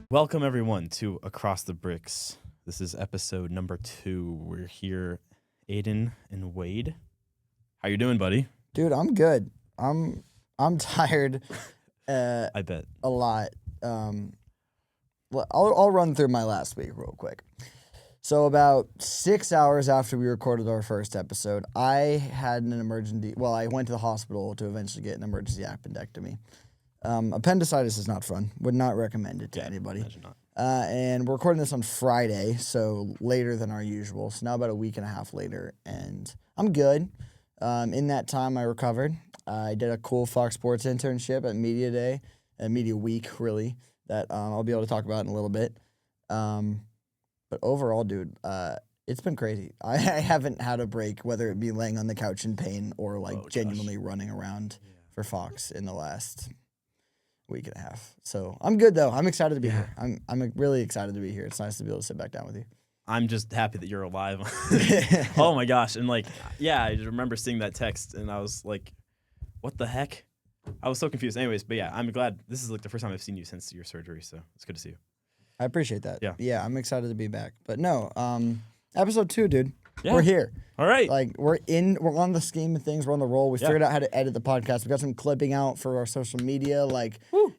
Welcome, everyone, to Across the Bricks. This is episode number 2. We're here, Aidan and Wade. How you doing, buddy? Dude, I'm good. I'm tired. I bet. A lot. I'll run through my last week real quick. So about 6 hours after we recorded our first episode, I had an emergency. Well, I went to the hospital to eventually get an emergency appendectomy. Appendicitis is not fun. Would not recommend it to anybody. Imagine not. And we're recording this on Friday, so later than our usual. So now about a week and a half later, and I'm good. In that time, I recovered. I did a cool Fox Sports internship at Media Day, Media Week, really, that I'll be able to talk about in a little bit. But overall, dude, it's been crazy. I haven't had a break, whether it be laying on the couch in pain or genuinely running around for Fox in the last week and a half. So I'm good though. I'm excited to be here. I'm really excited to be here. It's nice to be able to sit back down with you. I'm just happy that you're alive. Oh my gosh. And I just remember seeing that text and I was like, what the heck? I was so confused. Anyways, but yeah, I'm glad. This is the first time I've seen you since your surgery, so it's good to see you. I appreciate that. Yeah, I'm excited to be back. But no, episode 2, dude. Yeah. We're here. All right. We're on the scheme of things. We're on the roll. We figured out how to edit the podcast. We got some clipping out for our social media.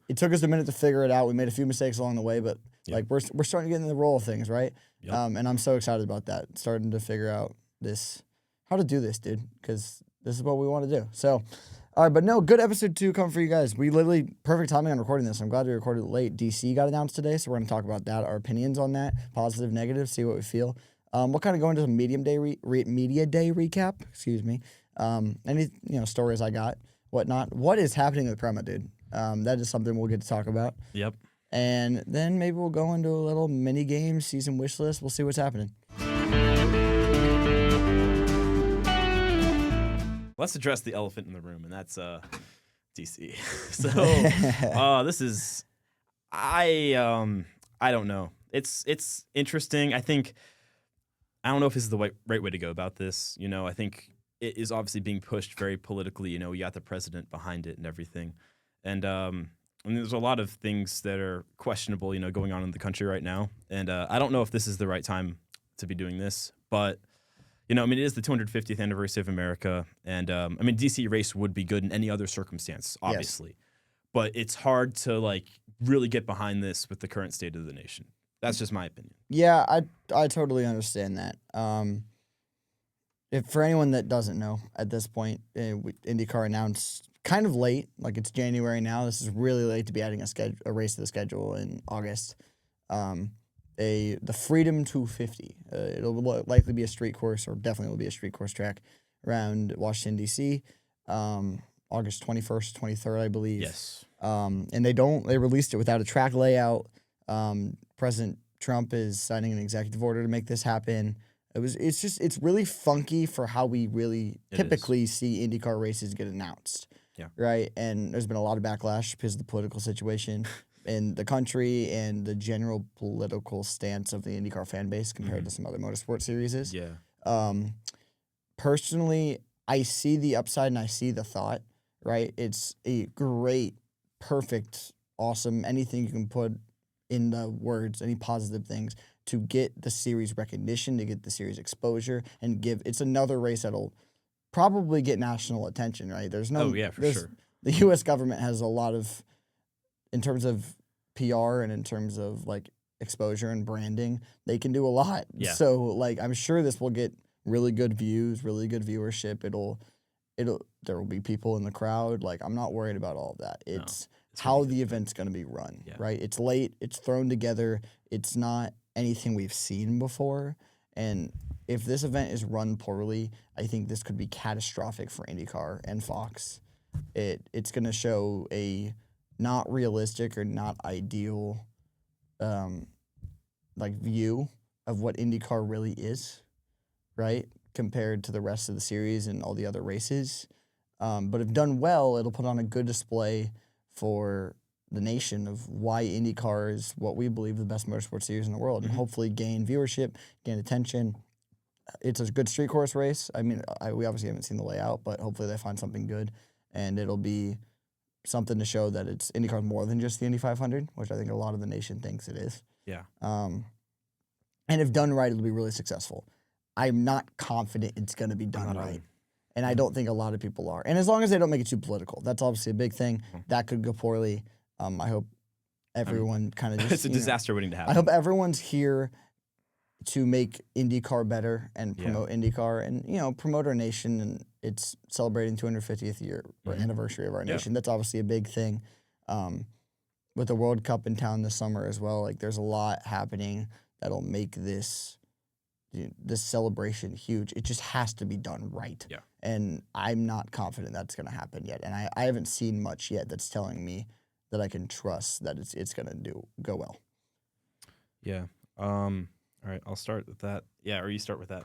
It took us a minute to figure it out. We made a few mistakes along the way, but we're starting to get in the roll of things, right? Yep. And I'm so excited about that. Starting to figure out how to do this, dude, because this is what we want to do. So, all right, but no, good episode 2 coming for you guys. We literally, perfect timing on recording this. I'm glad we recorded it late. DC got announced today, so we're going to talk about that, our opinions on that, positive, negative, see what we feel. We'll kind of go into some media day recap. Excuse me. Any stories I got, whatnot. What is happening with Prema, dude? That is something we'll get to talk about. Yep. And then maybe we'll go into a little mini game, season wish list. We'll see what's happening. Let's address the elephant in the room, and that's DC. So this is I don't know. It's interesting. I don't know if this is the right way to go about this. I think it is obviously being pushed very politically. You got the president behind it and everything. And there's a lot of things that are questionable, going on in the country right now. And I don't know if this is the right time to be doing this. But, it is the 250th anniversary of America. And, DC race would be good in any other circumstance, obviously. Yes. But it's hard to, really get behind this with the current state of the nation. That's just my opinion. Yeah, I totally understand that. For anyone that doesn't know, at this point, IndyCar announced kind of late, it's January now. This is really late to be adding a race to the schedule in August. The Freedom 250. It'll likely be a street course, or definitely will be a street course track around Washington, D.C. August 21st, 23rd, I believe. Yes. And they released it without a track layout. President Trump is signing an executive order to make this happen. It's really funky for how we really typically see IndyCar races get announced. Yeah. Right? And there's been a lot of backlash because of the political situation in the country and the general political stance of the IndyCar fan base compared to some other motorsport series. Yeah. Personally, I see the upside and I see the thought, right? It's a great, perfect, awesome, anything you can put in the words, any positive things to get the series recognition, to get the series exposure, and it's another race that'll probably get national attention, right? There's no, sure. The U.S. government has a lot of, in terms of PR and in terms of exposure and branding, they can do a lot. Yeah. So I'm sure this will get really good views, really good viewership. There will be people in the crowd. I'm not worried about all of that. It's how the event's going to be run, right? It's late. It's thrown together. It's not anything we've seen before. And if this event is run poorly, I think this could be catastrophic for IndyCar and Fox. It's going to show a not realistic or not ideal view of what IndyCar really is, right? Compared to the rest of the series and all the other races. But if done well, it'll put on a good display for the nation of why IndyCar is what we believe the best motorsport series in the world, and hopefully gain viewership, gain attention. It's a good street course race. We obviously haven't seen the layout, but hopefully they find something good, and it'll be something to show that it's IndyCar more than just the Indy 500, which I think a lot of the nation thinks it is. Yeah. And if done right, it'll be really successful. I'm not confident it's going to be done right. And I don't think a lot of people are. And as long as they don't make it too political, that's obviously a big thing. That could go poorly. I hope everyone kind of just... It's a disaster waiting to happen. I hope everyone's here to make IndyCar better and promote IndyCar and, promote our nation. And it's celebrating 250th year or anniversary of our nation. That's obviously a big thing. With the World Cup in town this summer as well, like there's a lot happening that'll make this celebration huge. It just has to be done right. Yeah. And I'm not confident that's going to happen yet. And I haven't seen much yet that's telling me that I can trust that it's going to go well. Yeah. All right, I'll start with that. Yeah, or you start with that.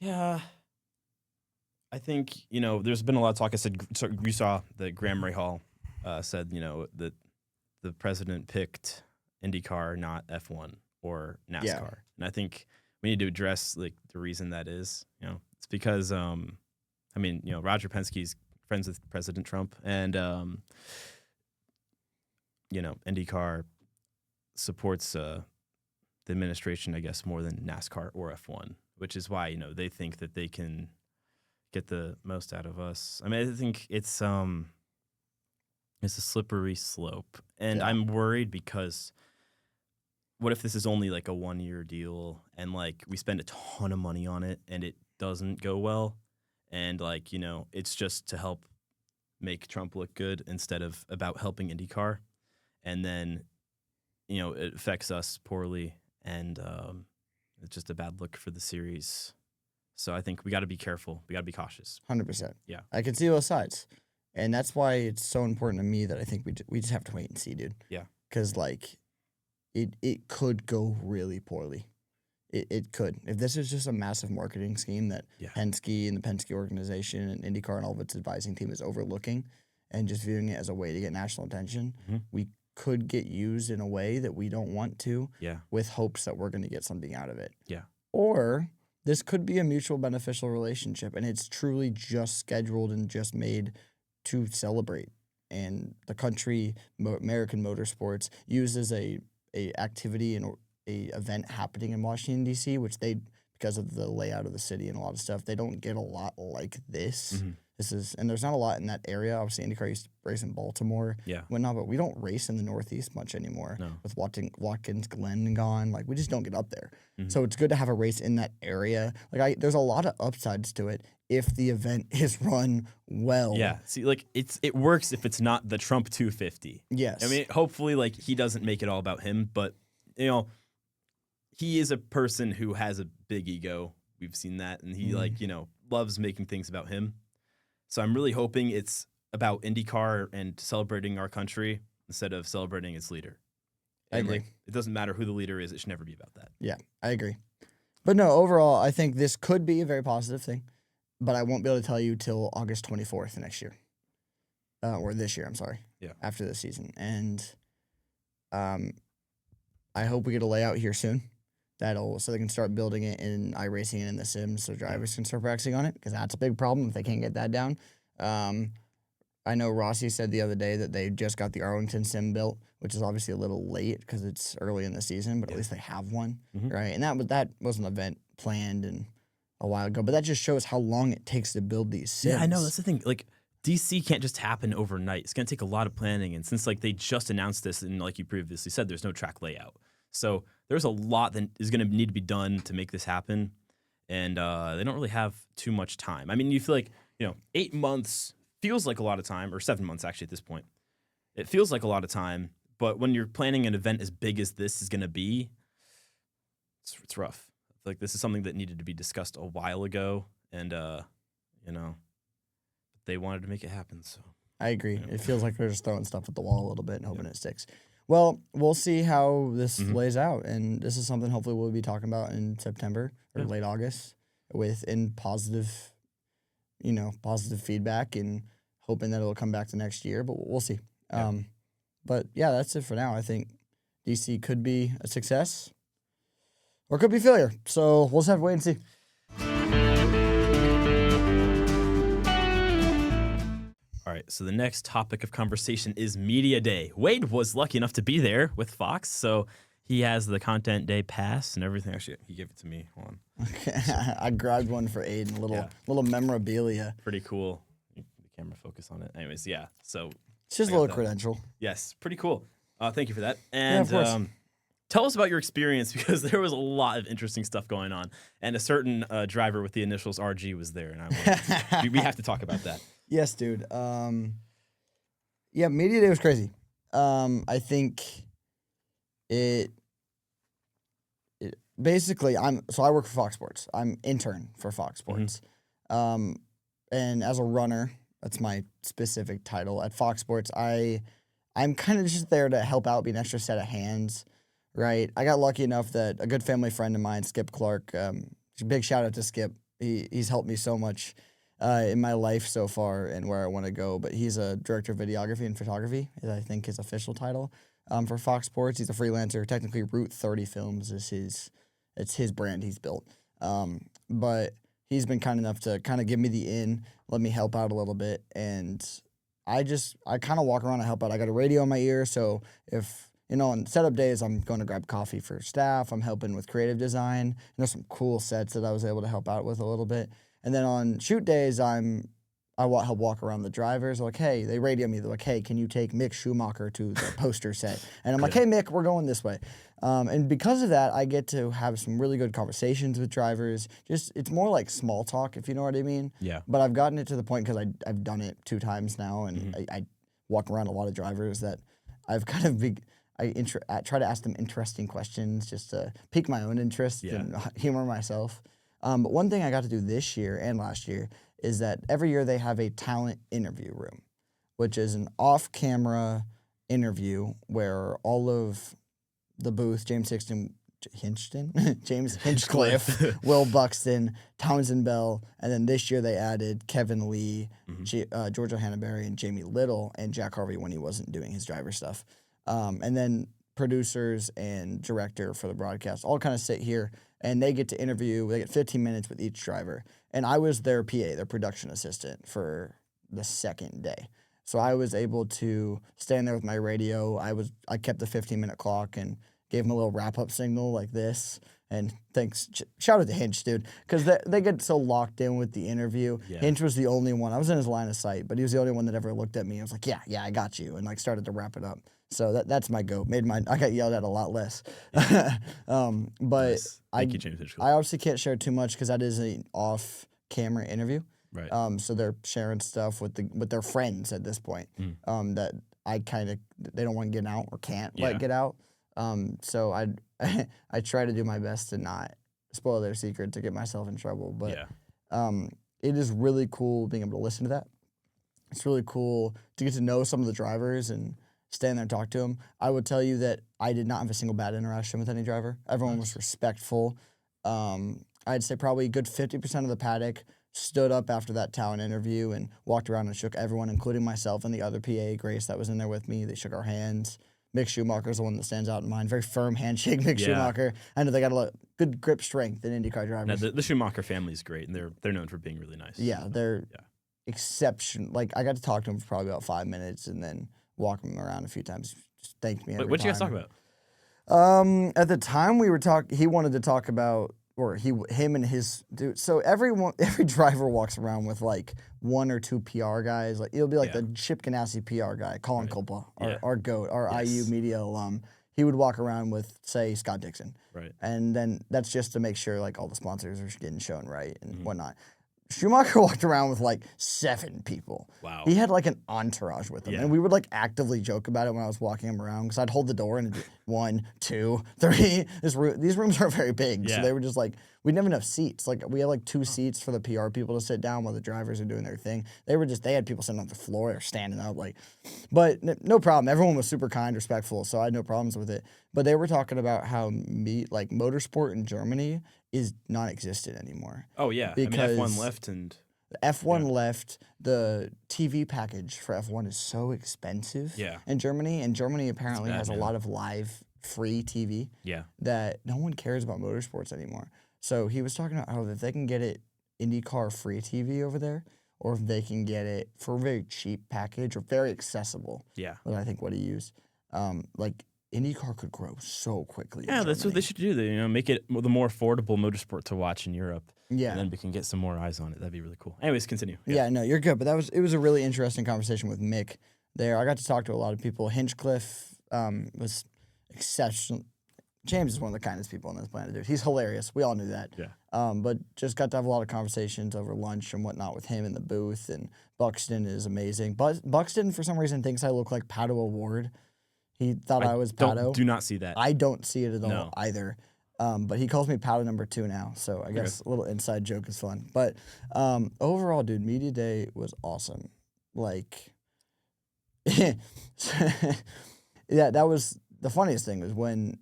Yeah. I think, there's been a lot of talk. I said, so you saw that Graham Rahal said, that the president picked IndyCar, not F1 or NASCAR. Yeah. And I think we need to address the reason that is. It's because Roger Penske's friends with President Trump, and IndyCar supports the administration, I guess, more than NASCAR or F1, which is why they think that they can get the most out of us. I mean, I think it's a slippery slope, and I'm worried because what if this is only like a 1-year deal and we spend a ton of money on it and it doesn't go well, and it's just to help make Trump look good instead of about helping IndyCar, and then it affects us poorly, and it's just a bad look for the series. So I think we got to be careful. We got to be cautious. 100%. Yeah. I can see both sides. And that's why it's so important to me that I think we just have to wait and see, dude. Yeah. Because, it could go really poorly. It could. If this is just a massive marketing scheme that Penske and the Penske organization and IndyCar and all of its advising team is overlooking and just viewing it as a way to get national attention, we could get used in a way that we don't want to with hopes that we're going to get something out of it. Yeah. Or this could be a mutual beneficial relationship, and it's truly just scheduled and just made to celebrate. And the country, American motorsports, uses a activity and a event happening in Washington, D.C., which because of the layout of the city and a lot of stuff, they don't get a lot like this. And there's not a lot in that area. Obviously, IndyCar used to race in Baltimore, whatnot, but we don't race in the Northeast much anymore. No. With Watkins Glen gone, we just don't get up there. So it's good to have a race in that area. There's a lot of upsides to it if the event is run well. Yeah. See, it works if it's not the Trump 250. Yes. I mean, hopefully, he doesn't make it all about him, but he is a person who has a big ego. We've seen that, and he loves making things about him. So I'm really hoping it's about IndyCar and celebrating our country instead of celebrating its leader. I agree. It doesn't matter who the leader is. It should never be about that. Yeah, I agree. But no, overall, I think this could be a very positive thing, but I won't be able to tell you till August 24th next year. Or this year, I'm sorry. Yeah. After this season. And I hope we get a layout here soon. So they can start building it in iRacing and in the Sims so drivers can start practicing on it, because that's a big problem if they can't get that down. I know Rossi said the other day that they just got the Arlington Sim built, which is obviously a little late because it's early in the season, but at least they have one, right? And that was an event planned a while ago, but that just shows how long it takes to build these Sims. Yeah, I know. That's the thing. DC can't just happen overnight. It's going to take a lot of planning, and since they just announced this, and like you previously said, there's no track layout. So there's a lot that is going to need to be done to make this happen, and they don't really have too much time. I mean, you feel 8 months feels like a lot of time, or 7 months actually at this point. It feels like a lot of time, but when you're planning an event as big as this is going to be, it's rough. This is something that needed to be discussed a while ago, and they wanted to make it happen. So I agree. It feels like they're just throwing stuff at the wall a little bit and hoping it sticks. Well, we'll see how this lays out, and this is something hopefully we'll be talking about in September or late August in positive feedback, and hoping that it'll come back to next year, but we'll see. But yeah, that's it for now. I think DC could be a success or could be failure. So we'll just have to wait and see. All right. So the next topic of conversation is Media Day. Wade was lucky enough to be there with Fox, so he has the Content Day pass and everything. Actually, he gave it to me. Hold on. Okay. I grabbed one for Aidan, little memorabilia. Pretty cool. The camera focus on it. Anyways, yeah. So It's just a little credential. yes, pretty cool. Thank you for that. Yeah, of And course. tell us about your experience because there was a lot of interesting stuff going on, and a certain driver with the initials RG was there, and we have to talk about that. Yes, dude. Yeah, Media Day was crazy. I think it basically I work for Fox Sports. I'm intern for Fox Sports. And as a runner, that's my specific title at Fox Sports. I'm kind of just there to help out, be an extra set of hands, right? I got lucky enough that a good family friend of mine, Skip Clark, big shout out to Skip. He's helped me so much in my life so far and where I want to go. But he's a director of videography and photography, is I think his official title for Fox Sports. He's a freelancer. Technically, Route 30 Films is his brand he's built. But he's been kind enough to kind of give me the in, let me help out a little bit, and I kind of walk around and help out. I got a radio in my ear, so if on setup days, I'm going to grab coffee for staff. I'm helping with creative design. There's some cool sets that I was able to help out with a little bit. And then on shoot days, I help walk around the drivers. Like, hey, they radio me. They're like, hey, can you take Mick Schumacher to the poster set? And I'm like, hey, Mick, we're going this way. And because of that, I get to have some really good conversations with drivers. It's more like small talk, if you know what I mean. Yeah. But I've gotten it to the point because I've done it 2 times now, and I walk around a lot of drivers that I've kind of I try to ask them interesting questions just to pique my own interest and humor myself. But one thing I got to do this year and last year is that every year they have a talent interview room, which is an off-camera interview where all of the booth, James Hinchcliffe, Will Buxton, Townsend Bell, and then this year they added Kevin Lee, Georgia Hannaberry, and Jamie Little, and Jack Harvey when he wasn't doing his driver stuff. And then producers and director for the broadcast all kind of sit here, and they get to interview. They get 15 minutes with each driver. And I was their PA, their production assistant, for the second day. So I was able to stand there with my radio. I kept the 15-minute clock and gave them a little wrap-up signal like this. And thanks, shout out to Hinch, dude, because they get so locked in with the interview. Yeah. Hinch was the only one. I was in his line of sight, but he was the only one that ever looked at me. I was like, yeah, I got you, and like started to wrap it up. So that's my goat. I got yelled at a lot less. But nice. Thank you, James Hinchcliffe. I obviously can't share too much because that is an off-camera interview. Right. So they're sharing stuff with their friends at this point. That they don't want to get out or can't let get out. So I try to do my best to not spoil their secret to get myself in trouble. But it is really cool being able to listen to that. It's really cool to get to know some of the drivers and stand there and talk to them. I would tell you that I did not have a single bad interaction with any driver. Everyone was respectful. I'd say probably a good 50% of the paddock stood up after that talent interview and walked around and shook everyone, including myself and the other PA, Grace, that was in there with me. They shook our hands. Mick Schumacher's the one that stands out in mind. Very firm handshake, Mick Schumacher. I know they got a good grip strength in IndyCar drivers. Now, the Schumacher family is great, and they're known for being really nice. Yeah, they're exceptional. Like, I got to talk to him for probably about 5 minutes and then walk him around a few times. Just thanked me every time. What did you guys talk about? At the time we were he wanted to talk about, or him and his dude. So every driver walks around with like 1 or 2 PR guys. Like it'll be like the Chip Ganassi PR guy, Colin Culpa, our GOAT, our IU media alum. He would walk around with, say, Scott Dixon. Right. And then that's just to make sure like all the sponsors are getting shown right and whatnot. Schumacher walked around with like 7 people. Wow. He had like an entourage with him. And we would like actively joke about it when I was walking him around because I'd hold the door and it'd be 1, 2, 3. These rooms aren't very big. So they were just like, we didn't have enough seats. Like we had like 2 seats for the PR people to sit down while the drivers are doing their thing. They had people sitting on the floor or standing up. But no problem. Everyone was super kind, respectful. So I had no problems with it. But they were talking about how motorsport in Germany is non-existent anymore. Oh, yeah. Because F1 left and... F1 left. The TV package for F1 is so expensive in Germany. And Germany apparently has a lot of live free TV that no one cares about motorsports anymore. So he was talking about how if they can get it IndyCar free TV over there, or if they can get it for a very cheap package or very accessible. Yeah. Was I think what he used. Like IndyCar could grow so quickly. Yeah, that's what they should do. Make it the more affordable motorsport to watch in Europe. Yeah. And then we can get some more eyes on it. That'd be really cool. Anyways, continue. Yeah, no, you're good. But it was a really interesting conversation with Mick there. I got to talk to a lot of people. Hinchcliffe was exceptional. James is one of the kindest people on this planet, dude. He's hilarious. We all knew that. Yeah. But just got to have a lot of conversations over lunch and whatnot with him in the booth. And Buxton is amazing. But Buxton, for some reason, thinks I look like Pato O'Ward. He thought I was Pato. Do not see that. I don't see it at all either. But he calls me Pato number 2 now. So I guess a little inside joke is fun. But overall, dude, Media Day was awesome. Like, yeah, that was the funniest thing was when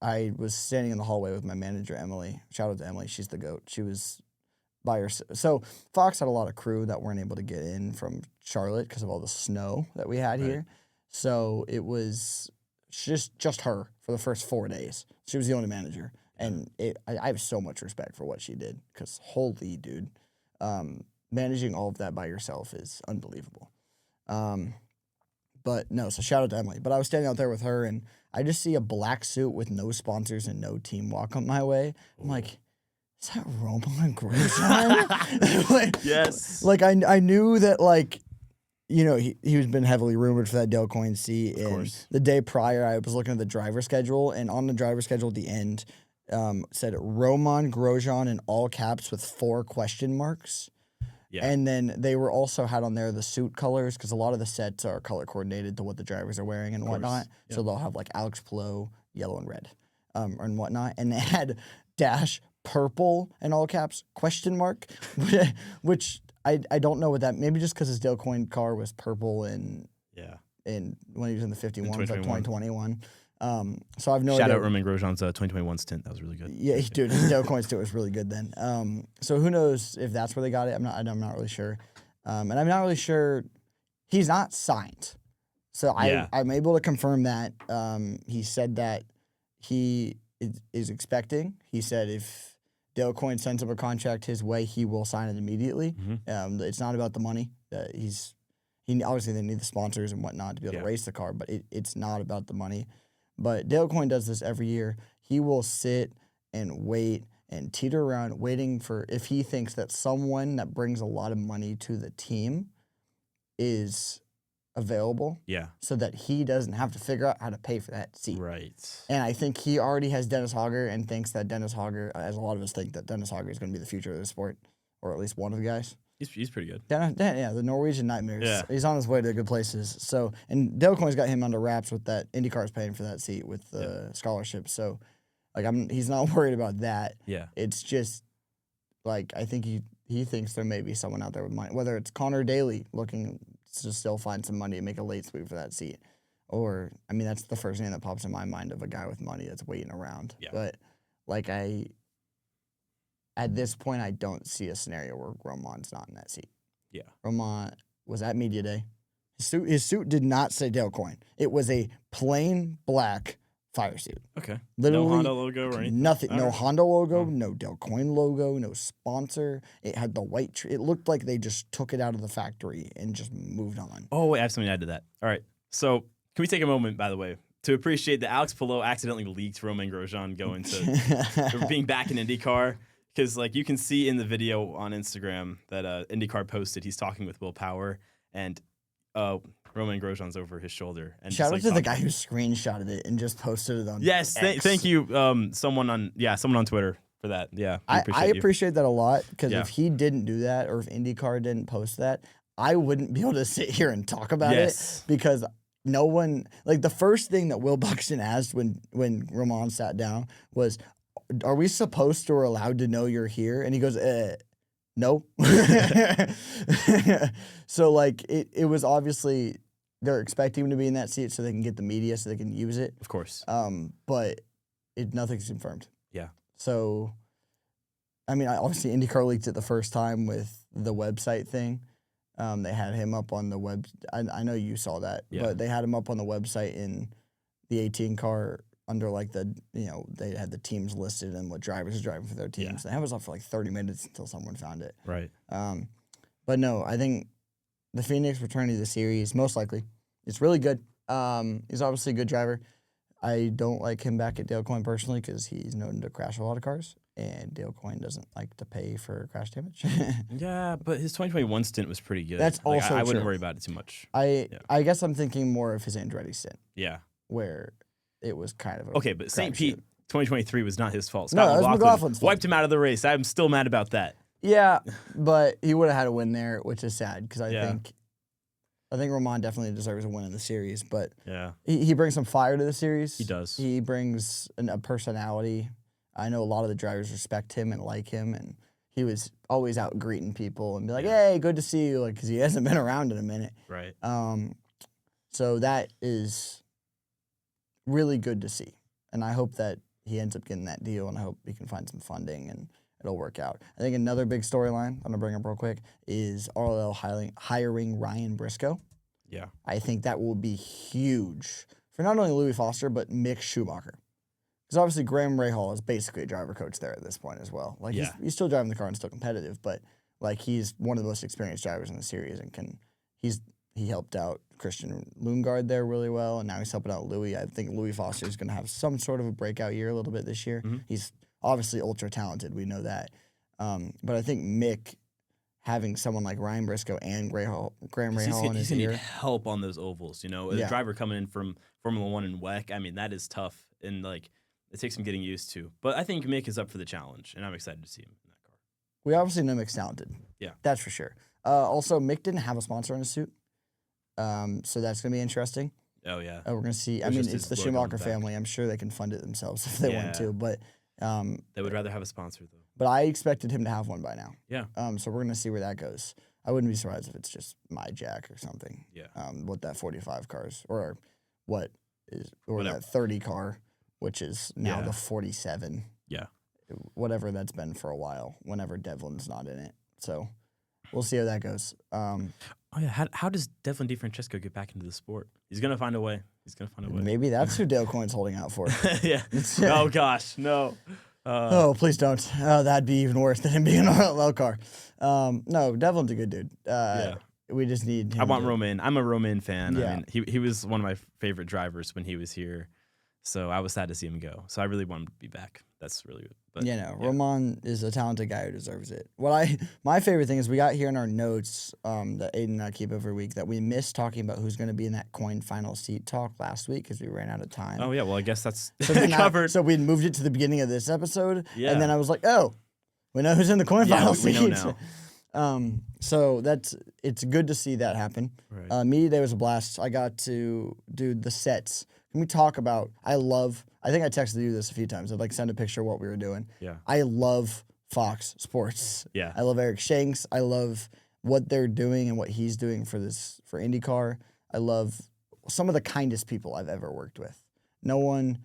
I was standing in the hallway with my manager, Emily. Shout out to Emily. She's the GOAT. She was by herself. So Fox had a lot of crew that weren't able to get in from Charlotte because of all the snow that we had here. So it was just her for the first 4 days. She was the only manager. And I have so much respect for what she did because holy dude, managing all of that by yourself is unbelievable. But no, so shout out to Emily. But I was standing out there with her, and I just see a black suit with no sponsors and no team walk up my way. I'm like, is that Roman Grosjean? Yes. Like I knew that he was been heavily rumored for that Dale Coyne seat. And the day prior, I was looking at the driver schedule, and on the driver schedule at the end said Roman Grosjean in all caps with 4 question marks. Yeah. And then they were also had on there the suit colors because a lot of the sets are color coordinated to what the drivers are wearing and whatnot. Yep. So they'll have like Alex Palou, yellow and red, and whatnot. And they had dash purple in all caps question mark, which I don't know what that. Maybe just because his Dale Coyne car was purple and when he was in the 51, like 2021. So I've no idea. Shout out Roman Grosjean's 2021 stint. That was really good. Yeah, dude, his Dale Coyne stint was really good then. So who knows if that's where they got it? I'm not really sure. And I'm not really sure. He's not signed. So I'm able to confirm that. He said that he is expecting. He said if Dale Coyne sends him a contract his way, he will sign it immediately. Mm-hmm. It's not about the money. Obviously they need the sponsors and whatnot to be able to race the car, but it's not about the money. But Dale Coyne does this every year. He will sit and wait and teeter around waiting for if he thinks that someone that brings a lot of money to the team is available. Yeah. So that he doesn't have to figure out how to pay for that seat. Right. And I think he already has Dennis Hogger and thinks that Dennis Hogger, as a lot of us think, that Dennis Hogger is going to be the future of the sport, or at least one of the guys. He's pretty good. The Norwegian Nightmares. Yeah. He's on his way to good places. So, and Dale Coyne's got him under wraps with that. IndyCar's paying for that seat with the scholarship. So, he's not worried about that. Yeah. It's just, I think he thinks there may be someone out there with money. Whether it's Connor Daly looking to still find some money and make a late sweep for that seat. Or, that's the first name that pops in my mind of a guy with money that's waiting around. Yeah. But, at this point, I don't see a scenario where Roman's not in that seat. Yeah. Roman was at Media Day. His suit did not say Dale Coyne. It was a plain black fire suit. Okay. Literally, no Honda logo or anything? Nothing. No Honda logo, no Dale Coyne logo, no sponsor. It had the white it looked like they just took it out of the factory and just moved on. Oh, wait, I have something to add to that. All right. So can we take a moment, by the way, to appreciate that Alex Palou accidentally leaked Roman Grosjean going to being back in IndyCar? Because, you can see in the video on Instagram that IndyCar posted, he's talking with Will Power, and Roman Grosjean's over his shoulder. And shout out to the guy who screenshotted it and just posted it on Yes, thank you, someone on Twitter for that. Yeah, I appreciate that a lot, because if he didn't do that, or if IndyCar didn't post that, I wouldn't be able to sit here and talk about it, because no one, the first thing that Will Buxton asked when Roman sat down was, are we supposed to or allowed to know you're here? And he goes, no. So, it was obviously they're expecting him to be in that seat so they can get the media so they can use it. Of course. But nothing's confirmed. Yeah. So, obviously IndyCar leaked it the first time with the website thing. They had him up on the web. I know you saw that, but they had him up on the website in the 18 car under they had the teams listed and what drivers are driving for their teams. Yeah. And that was up for 30 minutes until someone found it. Right. But no, I think the Phoenix returning to the series, most likely. It's really good. He's obviously a good driver. I don't like him back at Dale Coyne personally because he's known to crash a lot of cars, and Dale Coyne doesn't like to pay for crash damage. Yeah, but his 2021 stint was pretty good. That's Like, also I wouldn't true. worry about it too much. I Yeah. I guess I'm thinking more of his Andretti stint, Yeah. where it was kind of a Okay, but St. Pete crapshoot. 2023 was not his fault. No, that was McLaughlin's fault. wiped him out of the race. I'm still mad about that. Yeah, but he would have had a win there, which is sad because Yeah. I think Roman definitely deserves a win in the series, but Yeah. he brings some fire to the series. He does. He brings a personality. I know a lot of the drivers respect him and like him, and he was always out greeting people and be like, Yeah. "Hey, good to see you," like because he hasn't been around in a minute. Right. So that is really good to see, and I hope that he ends up getting that deal, and I hope he can find some funding and it'll work out. I think another big storyline I'm gonna bring up real quick is RLL hiring Ryan Briscoe. Yeah. I think that will be huge for not only Louis Foster but Mick Schumacher. Because obviously Graham Rahal is basically a driver coach there at this point as well. Like he's still driving the car and still competitive, but like he's one of the most experienced drivers in the series and he helped out Christian Lundgaard there really well, and now he's helping out Louis. I think Louis Foster is going to have some sort of a breakout year a little bit this year. Mm-hmm. He's obviously ultra talented, we know that. But I think Mick having someone like Ryan Briscoe and Graham Rahal in his He's gonna ear. need help on those ovals. You know, a driver coming in from Formula One and WEC. I mean, that is tough, and like it takes some getting used to. But I think Mick is up for the challenge, and I'm excited to see him in that car. We obviously know Mick's talented. Yeah, that's for sure. Also, Mick didn't have a sponsor in his suit, so that's gonna be interesting. Oh yeah, we're gonna see. I mean, it's the Schumacher family. I'm sure they can fund it themselves if they want to, but they would rather have a sponsor though. But I expected him to have one by now. Yeah. So we're gonna see where that goes. I wouldn't be surprised if it's just my Jack or something. Yeah. What that 45 cars or Whatever. that 30 car, which is now the 47. Yeah. Whatever that's been for a while. Whenever Devlin's not in it, so we'll see how that goes. Oh yeah. How does Devlin DeFrancesco get back into the sport? He's gonna find a way. Maybe that's who Dale Coyne's holding out for. Yeah. Oh gosh, no. Oh, please don't. Oh, that'd be even worse than him being in a RLL car. No, Devlin's a good dude. We just need him. I want Romain. I'm a Romain fan. Yeah. I mean, he was one of my favorite drivers when he was here. So I was sad to see him go. So I really want him to be back. That's really good. But, Roman is a talented guy who deserves it. My favorite thing is we got here in our notes that Aidan and I keep every week that we missed talking about who's going to be in that Coyne final seat talk last week because we ran out of time. Oh, yeah. Well, I guess that's so covered. So we moved it to the beginning of this episode. Yeah. And then I was like, oh, we know who's in the Coyne final seat. We know now. So it's good to see that happen. Right. Media Day was a blast. I got to do the sets. Can we talk about, I think I texted you this a few times. I'd like send a picture of what we were doing. Yeah. I love Fox Sports. Yeah. I love Eric Shanks. I love what they're doing and what he's doing for Indycar. I love some of the kindest people I've ever worked with. No one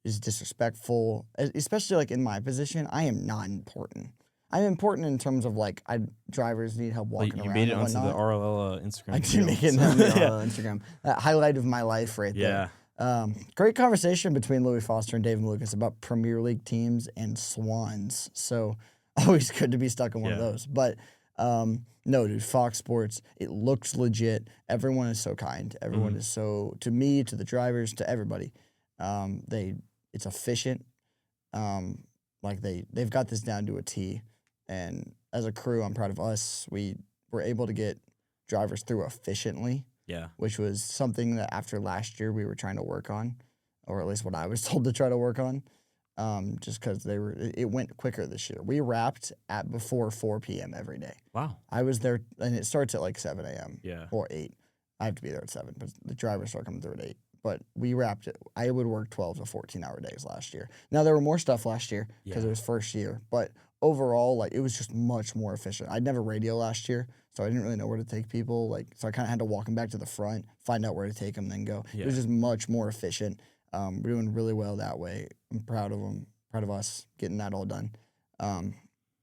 is disrespectful, especially like in my position. I am not important. I'm important in terms of like drivers need help walking around. You made it and onto whatnot. the RLL Instagram. I did make it on the Instagram. That highlight of my life right there. Great conversation between Louis Foster and David Lucas about Premier League teams and Swans. So always good to be stuck in one of those. But no, dude, Fox Sports, it looks legit. Everyone is so kind. Everyone is so, to me, to the drivers, to everybody. It's efficient. They've got this down to a T. And as a crew, I'm proud of us. We were able to get drivers through efficiently. Yeah. Which was something that after last year we were trying to work on, or at least what I was told to try to work on, just because it went quicker this year. We wrapped at before 4 p.m. every day. Wow. I was there, and it starts at like 7 a.m. Yeah. Or 8. I have to be there at 7, but the drivers start coming through at 8. But we wrapped it. I would work 12 to 14-hour days last year. Now, there were more stuff last year because it was first year, but overall, it was just much more efficient. I'd never radio last year, so I didn't really know where to take people. So I kind of had to walk them back to the front, find out where to take them, then go. Yeah. It was just much more efficient. We're doing really well that way. I'm proud of them, proud of us getting that all done.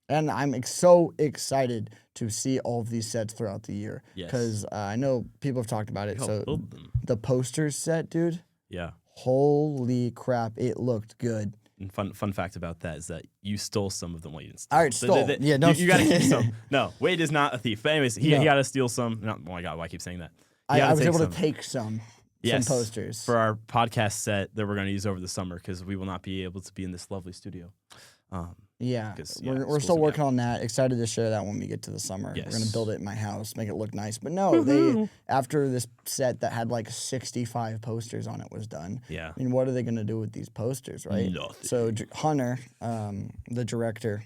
And I'm so excited to see all of these sets throughout the year. Because I know people have talked about it. So the posters set, dude. Yeah. Holy crap, it looked good. And fun fact about that is that you stole some of them. Well, you didn't steal. All right, stole. Yeah, no, you got to keep some. No, Wade is not a thief. But anyways, he No. got to steal some. No, oh my God, why I keep saying that? I was able to take some Yes, posters for our podcast set that we're going to use over the summer because we will not be able to be in this lovely studio. We're still working on that. Excited to share that when we get to the summer. Yes. We're gonna build it in my house, make it look nice. But no, they after this set that had like 65 posters on it was done. Yeah. I mean, what are they gonna do with these posters, right? Nothing. So Hunter, the director,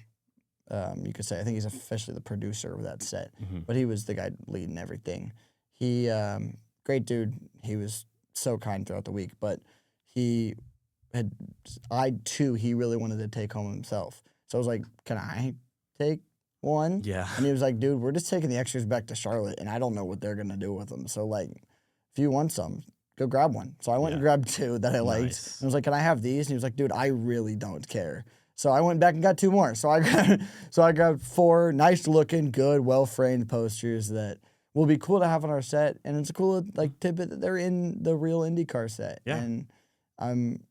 you could say, I think he's officially the producer of that set, but he was the guy leading everything. He, great dude. He was so kind throughout the week, but he really wanted to take home himself. So I was like, can I take one? Yeah. And he was like, dude, we're just taking the extras back to Charlotte, and I don't know what they're going to do with them. So, like, if you want some, go grab one. So I went and grabbed 2 that I liked. Nice. And I was like, can I have these? And he was like, dude, I really don't care. So I went back and got 2 more. So I grabbed 4 nice-looking, good, well-framed posters that will be cool to have on our set. And it's a cool, like, tidbit that they're in the real IndyCar set. Yeah. And I'm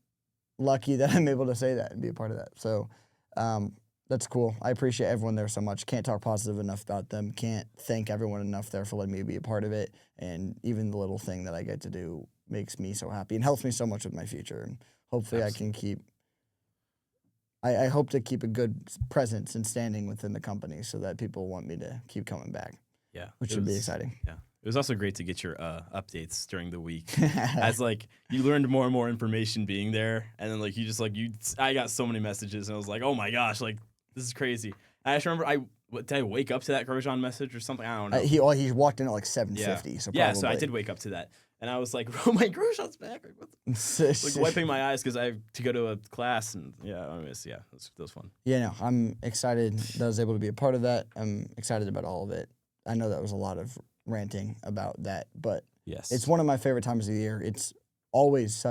lucky that I'm able to say that and be a part of that. So that's cool. I appreciate everyone there so much. Can't talk positive enough about them. Can't thank everyone enough there for letting me be a part of it. And even the little thing that I get to do makes me so happy and helps me so much with my future. And hopefully I can keep I hope to keep a good presence and standing within the company so that people want me to keep coming back. Yeah. Which would be exciting. Yeah. It was also great to get your updates during the week. As like you learned more and more information being there, and then like I got so many messages, and I was like, oh my gosh, like this is crazy. And I just remember did I wake up to that Grosjean message or something? I don't know. He walked in at like 7:50. Yeah. So yeah, so I did wake up to that, and I was like, oh my Grosjean's back. Like wiping my eyes because I have to go to a class, and that was fun. Yeah, no, I'm excited that I was able to be a part of that. I'm excited about all of it. I know that was a lot of ranting about that, but yes, it's one of my favorite times of the year. It's always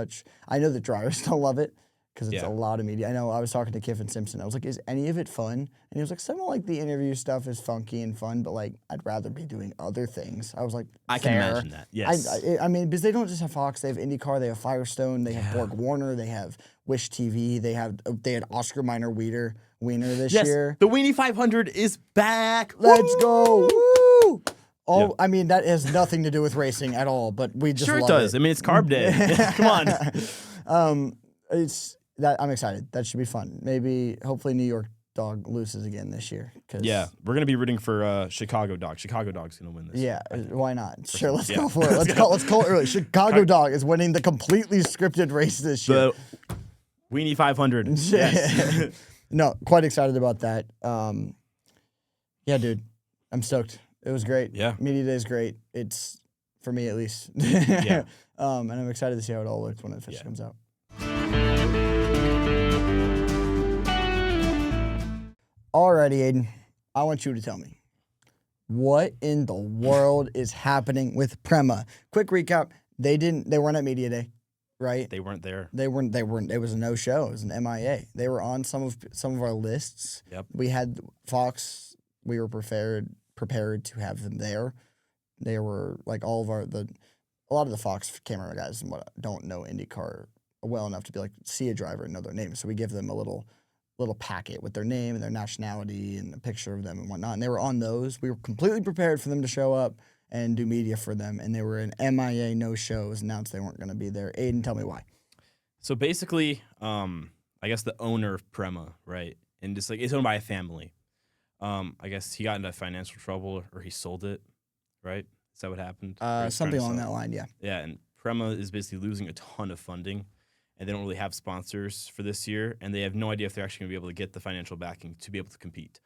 I know the drivers don't love it because it's a lot of media. I know I was talking to Kiffin Simpson. I was like, is any of it fun? And he was like, some of like the interview stuff is funky and fun, but like I'd rather be doing other things. I was like, I can imagine that. Yes. I mean, because they don't just have Fox. They have IndyCar. They have Firestone. They have Borg Warner. They have Wish TV. They had Oscar Minor Wiener this year. The Weenie 500 is back. Let's go. Woo! I mean, that has nothing to do with racing at all, but we just sure love it does. it. I mean, it's carb day. Come on. I'm excited. That should be fun. Maybe, hopefully, New York Dog loses again this year. Yeah, we're gonna be rooting for Chicago Dog. Chicago Dog's gonna win this. Yeah, why not? Sure, let's go for it. Let's call it early. Chicago Dog is winning the completely scripted race this year. The Weenie 500. Yes. No, quite excited about that. Yeah, dude, I'm stoked. It was great. Yeah. Media Day is great. It's, for me at least. Yeah. And I'm excited to see how it all looks when it officially comes out. Alrighty, Aidan. I want you to tell me, what in the world is happening with Prema? Quick recap. They weren't at Media Day, right? They weren't there. They weren't. It was a no-show. It was an MIA. They were on some of our lists. Yep. We had Fox. We were prepared to have them there. They were like a lot of the Fox camera guys don't know IndyCar well enough to be like see a driver and know their name. So we give them a little packet with their name and their nationality and a picture of them and whatnot. And they were on those. We were completely prepared for them to show up and do media for them. And they were an MIA no-show. It was announced they weren't going to be there. Aidan, tell me why. So basically, I guess the owner of Prema, right, and just like it's owned by a family. I guess he got into financial trouble or he sold it, right? Is that what happened? Something along that line, yeah. Yeah, and Prema is basically losing a ton of funding, and they don't really have sponsors for this year, and they have no idea if they're actually going to be able to get the financial backing to be able to compete.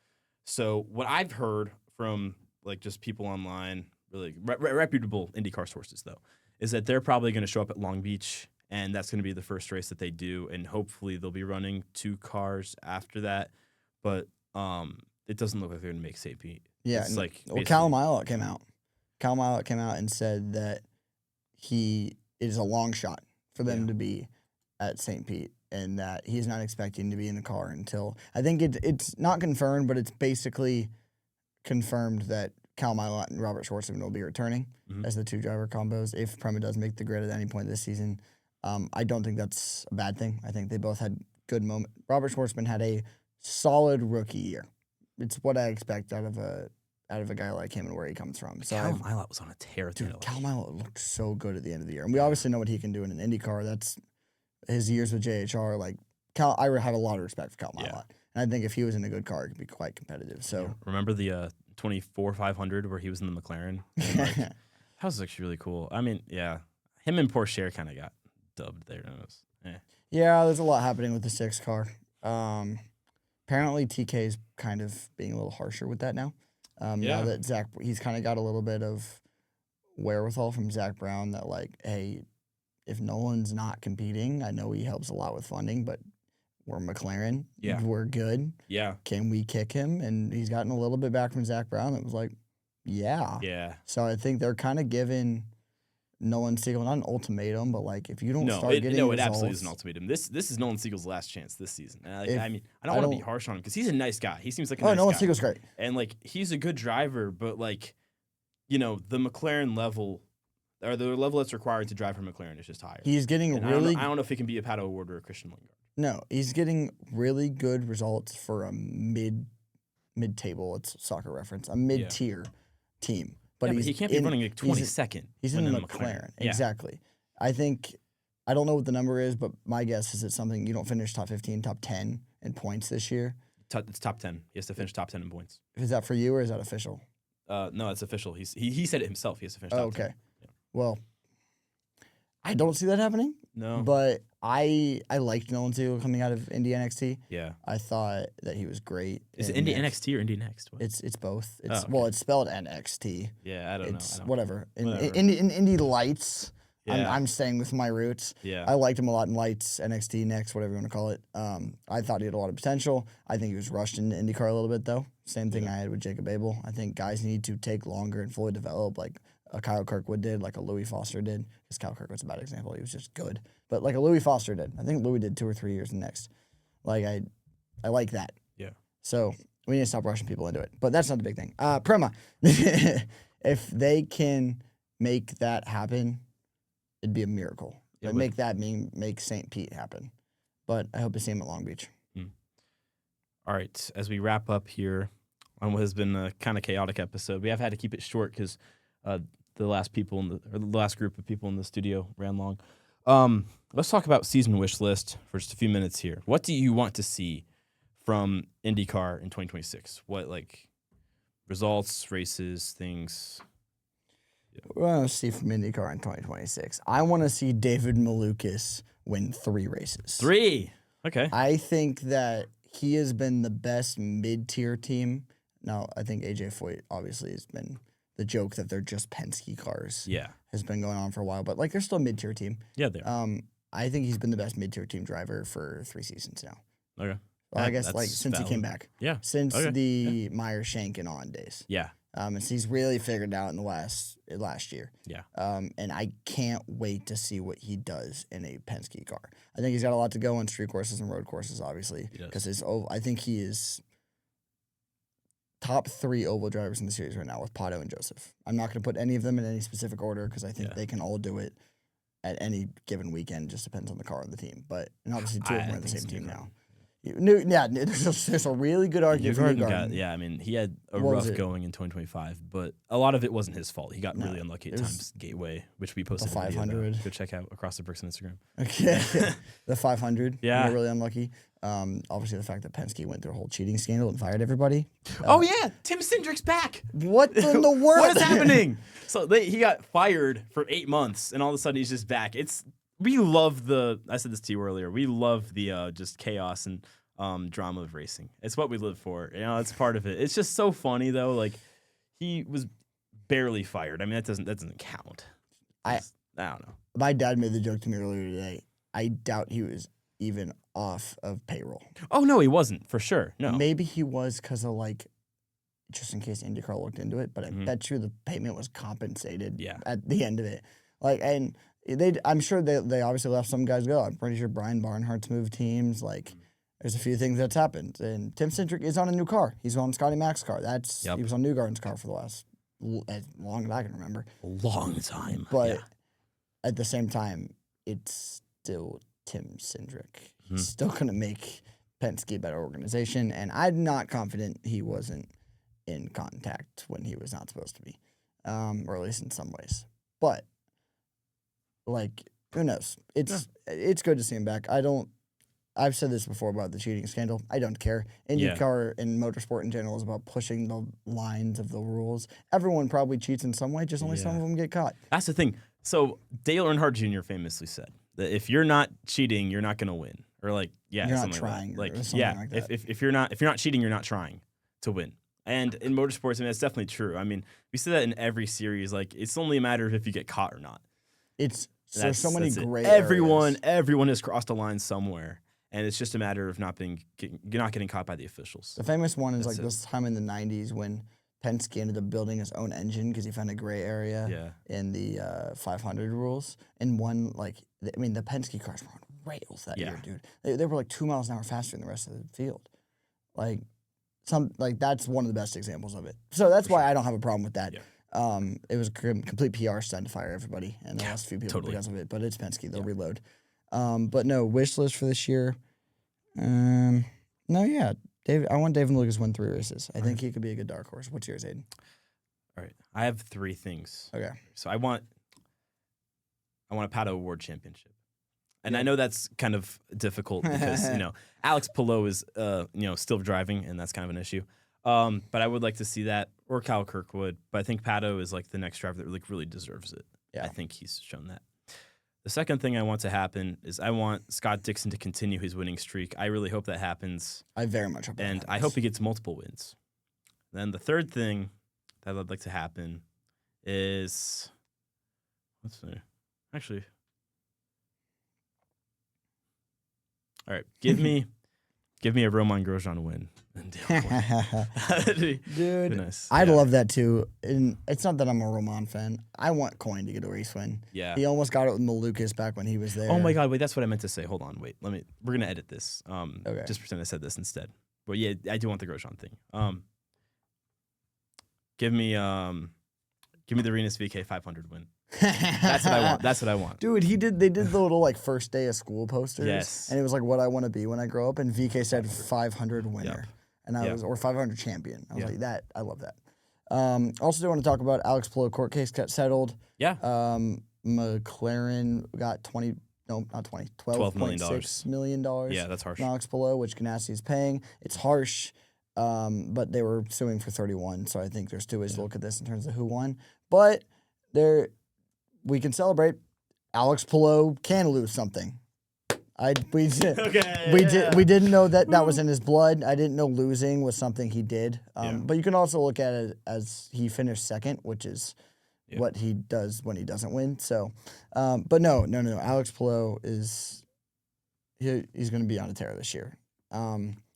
So what I've heard from like just people online, really reputable IndyCar sources though, is that they're probably going to show up at Long Beach, and that's going to be the first race that they do, and hopefully they'll be running 2 cars after that. But it doesn't look like they're going to make St. Pete. Yeah. It's like Callum Ilott came out. Callum Ilott came out and said that it is a long shot for them to be at St. Pete, and that he's not expecting to be in the car until I think it's not confirmed, but it's basically confirmed that Callum Ilott and Robert Schwartzman will be returning as the 2 driver combos if Prema does make the grid at any point this season. I don't think that's a bad thing. I think they both had good moment. Robert Schwartzman had a solid rookie year. It's what I expect out of a guy like him and where he comes from. So Cal Milot was on a tear. dude, Cal Milot looked so good at the end of the year, and we obviously know what he can do in an IndyCar. That's his years with JHR. Like I have a lot of respect for Cal Milot, and I think if he was in a good car, it could be quite competitive. So remember the 24 500 where he was in the McLaren? And, like, that was actually really cool. I mean, yeah, him and Porsche kind of got dubbed there. Yeah, there's a lot happening with the 6 car. Apparently TK is kind of being a little harsher with that now. Now that he's kind of got a little bit of wherewithal from Zach Brown that, like, hey, if Nolan's not competing, I know he helps a lot with funding, but we're McLaren. Yeah. We're good. Yeah. Can we kick him? And he's gotten a little bit back from Zach Brown that was like, yeah. Yeah. So I think they're kind of giving Nolan Siegel not an ultimatum, but like if you don't start getting it results, absolutely is an ultimatum. This is Nolan Siegel's last chance this season. I mean, I don't want to be harsh on him because he's a nice guy. He seems like a nice Nolan guy. Siegel's great, and like he's a good driver, but like, you know, the McLaren level or the level that's required to drive for McLaren is just higher. He's getting and really. I don't know if he can be a Pato Award or a Christian Lundgaard. No, he's getting really good results for a mid-table. It's soccer reference, a mid-tier team. But, but he can't be running like 22nd. He's in the McLaren. Exactly. I don't know what the number is, but my guess is it's something you don't finish top 15, top 10 in points this year. It's top 10. He has to finish top 10 in points. Is that for you or is that official? No, it's official. He said it himself. He has to finish top 10. Yeah. Well, I don't see that happening. No. But I liked Nolan Siegel coming out of Indy NXT. Yeah. I thought that he was great. Is it Indy NXT or Indy Next? What? It's both. Okay. It's spelled NXT. Yeah, I don't know. Whatever. In Indy Lights, yeah. I'm staying with my roots. Yeah. I liked him a lot in Lights, NXT, Next, whatever you want to call it. I thought he had a lot of potential. I think he was rushed into IndyCar a little bit, though. Same thing I had with Jacob Abel. I think guys need to take longer and fully develop, like a Kyle Kirkwood did, like a Louis Foster did. Because Kyle Kirkwood's a bad example. He was just good. But like a Louis Foster did. I think Louis did 2 or 3 years in Next. Like, I like that. Yeah. So we need to stop rushing people into it. But that's not the big thing. Prema, if they can make that happen, it'd be a miracle. Make St. Pete happen. But I hope to see him at Long Beach. All right. As we wrap up here on what has been a kind of chaotic episode, we have had to keep it short because the last group of people in the studio ran long. Let's talk about season wish list for just a few minutes here. What do you want to see from IndyCar in 2026? What, like, results, races, things? What I want to see from IndyCar in 2026. I want to see David Malukas win 3 races. 3? Okay. I think that he has been the best mid-tier team. Now, I think AJ Foyt obviously has been the joke that they're just Penske cars. Yeah. Has been going on for a while, but like they're still a mid-tier team. Yeah, they are. I think he's been the best mid-tier team driver for 3 seasons now. Okay. Well, I guess like since he came back. Yeah. Since the Meyer Shank and on days. Yeah. And he's really figured out in the last year. Yeah. And I can't wait to see what he does in a Penske car. I think he's got a lot to go on street courses and road courses, obviously. Because I think he is top 3 oval drivers in the series right now with Pato and Joseph. I'm not going to put any of them in any specific order because I think they can all do it at any given weekend. Just depends on the car and the team. And obviously 2 of them are in the same team now. There's a really good argument for Newgarden. I mean, he had a rough going in 2025, but a lot of it wasn't his fault. He got really unlucky at times. Gateway, which we posted the 500. Go check out Across the Bricks on Instagram. Okay, the 500. Yeah, really unlucky. Obviously, the fact that Penske went through a whole cheating scandal and fired everybody. Tim Cindric's back. What in the world? What is happening? So he got fired for 8 months, and all of a sudden he's just back. We love I said this to you earlier. We love the just chaos and drama of racing. It's what we live for. You know, it's part of it. It's just so funny though. Like he was barely fired. I mean, that doesn't count. I don't know. My dad made the joke to me earlier today. I doubt he was even off of payroll. Oh no, he wasn't for sure. No, maybe he was because of like, just in case IndyCar looked into it. But I bet you the payment was compensated. At the end of it, I'm sure they obviously left some guys go. I'm pretty sure Brian Barnhart's moved teams. Like, there's a few things that's happened. And Tim Cindric is on a new car. He's on Scotty Mac's car. He was on Newgarden's car for the last, as long as I can remember. A long time. But at the same time, it's still Tim Cindric. He's still going to make Penske a better organization, and I'm not confident he wasn't in contact when he was not supposed to be, or at least in some ways. But, like, who knows? It's good to see him back. I've said this before about the cheating scandal. I don't care. IndyCar and motorsport in general is about pushing the lines of the rules. Everyone probably cheats in some way, just only some of them get caught. That's the thing. So Dale Earnhardt Jr. famously said that if you're not cheating, you're not going to win. Or you're not trying. Like that. if you're not cheating, you're not trying to win. And in motorsports, I mean, that's definitely true. I mean, we see that in every series. Like, it's only a matter of if you get caught or not. It's so many gray areas. areas. Everyone has crossed a line somewhere. And it's just a matter of not getting caught by the officials. The famous one is this time in the 90s when Penske ended up building his own engine because he found a gray area in the 500 rules. And the Penske cars were on rails that year, dude. They were like 2 miles an hour faster than the rest of the field. That's one of the best examples of it. So that's why I don't have a problem with that. Yeah. It was a complete PR stunt to fire everybody, and they lost a few people because of it. But it's Penske; they'll reload. But no, wish list for this year. David. I want David Lucas to win 3 races. I think he could be a good dark horse. What's yours, Aidan? All right, I have 3 things. Okay. So I want a Pato Award championship, and I know that's kind of difficult because Alex Palou is still driving, and that's kind of an issue. But I would like to see that, or Kyle Kirkwood. But I think Pato is like the next driver that really deserves it. Yeah. I think he's shown that. The second thing I want to happen is I want Scott Dixon to continue his winning streak. I really hope that happens. I very much hope that happens. And I hope he gets multiple wins. Then the third thing that I'd like to happen is, let's see, actually, all right, give me a Romain Grosjean win. Dude, nice. I'd love that too. And it's not that I'm a Romain fan. I want Coyne to get a race win. Yeah. He almost got it with Malukas back when he was there. Oh my God, wait, that's what I meant to say. Hold on, wait. We're gonna edit this. Okay. Just pretend I said this instead. But yeah, I do want the Grosjean thing. Give me the Renus VK 500 win. That's what I want. Dude, they did the little first day of school posters. Yes. And it was like what I want to be when I grow up. And VK said 500 winner. Yep. And I was, or 500 champion. I was like, I love that. Also do want to talk about Alex Palou court case got settled. Yeah. McLaren got $12.6 million. Yeah, that's harsh. From Alex Palou, which Ganassi is paying. It's harsh. But they were suing for 31, so I think there's 2 ways to look at this in terms of who won. But we can celebrate. Alex Palou can lose something. We didn't know that was in his blood. I didn't know losing was something he did. But you can also look at it as he finished second, which is what he does when he doesn't win. So, but no. Alex Palou he's going to be on a tear this year.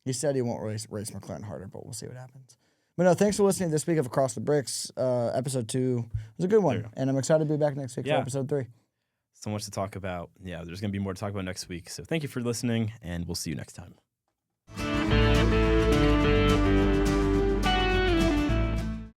He said he won't race McLaren harder, but we'll see what happens. But no, thanks for listening this week of Across the Bricks. Episode 2 was a good one, and I'm excited to be back next week for episode 3. So much to talk about. Yeah, there's going to be more to talk about next week. So thank you for listening, and we'll see you next time.